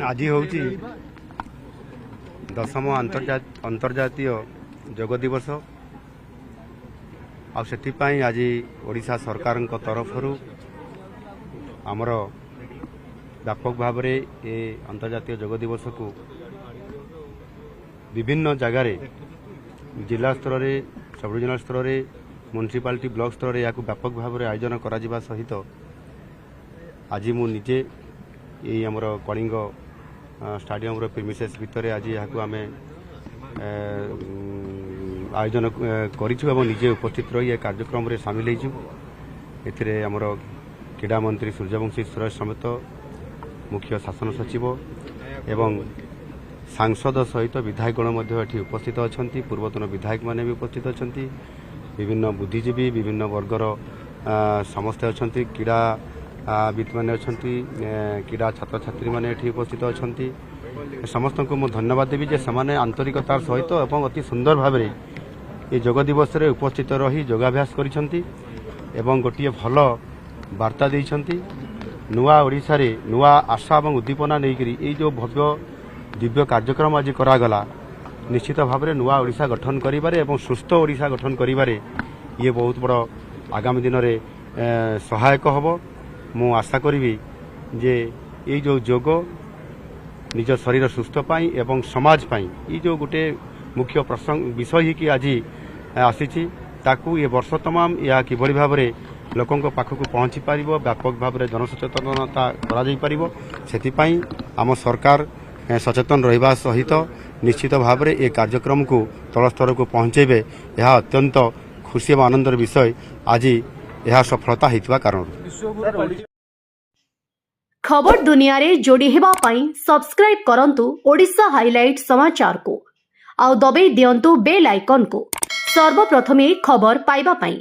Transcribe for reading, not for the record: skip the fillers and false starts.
आज हूँ 10ମ अंतर्जातीय योग दिवस आपाई आज ओडिशा सरकार तरफ आमर व्यापक भाव में ये अंतर्जातीय योग दिवस को विभिन्न जगार जिला स्तर में सब डिविजनल स्तर में म्युनिसिपालिटी ब्लॉक स्तर में यहाँ व्यापक भाव में आयोजन करा सहित आज मु निजे ये आमर कलिंग स्टाडियम प्रिमिसेस भितर आज यहाँ आम आयोजन करूँ निजे उपस्थित रही यह कार्यक्रम में सामिल होमर क्रीड़ा मंत्री सूर्यवंशी सुरेश समेत मुख्य शासन सचिव एवं सांसद सहित विधायकगण उपस्थित अच्छा पूर्वतन विधायक माने भी उपस्थित अच्छा विभिन्न बुद्धिजीवी विभिन्न वर्गर समस्ते अच्छा क्रीड़ाविद मैंने अच्छा क्रीड़ा छात्र छात्री मैंने उपस्थित अच्छा समस्त को मुझे धन्यवाद देवी जे समाने आंतरिकतार सहित एवं अति सुंदर भाव में ये योग दिवस रे उपस्थित रही योगाभ्यास करिसेंती एवं गोटे भल वार्ता देइसेंती नुआ ओडिशा रे नुआ आशा और उद्दीपना नहीं ये जो भव्य दिव्य कार्यक्रम आज करागला निश्चित भाव में नुआ ओडिशा गठन करिबारे एवं सुस्थ ओडिशा गठन करिबारे ये बहुत बड़ आगामी दिन में सहायक हब मु आशा करी जे ये जो योग निज शरीर सुस्थ पाई एवं समाज पाई ये जो गोटे मुख्य प्रसंग विषय कि आज आसी ताकू ये वर्ष तमाम या किभली भाव में लोकों पाखक पहुँची पार व्यापक भाव में जनसचेतनता करा आम सरकार सचेतन रहिबा सहित निश्चित भाव में ये कार्यक्रम को तल स्तर को पहुँचेबे यह अत्यंत खुशी और आनंदर विषय आज यह सफलता होइतबा कारण खबर दुनिया रे जोड़ी हेबा पाई सब्सक्राइब करंतु ओडिशा हाइलाइट समाचार को आउ दबे दियंतु बेल आइकन को सर्वप्रथमे खबर पाइबा पाई।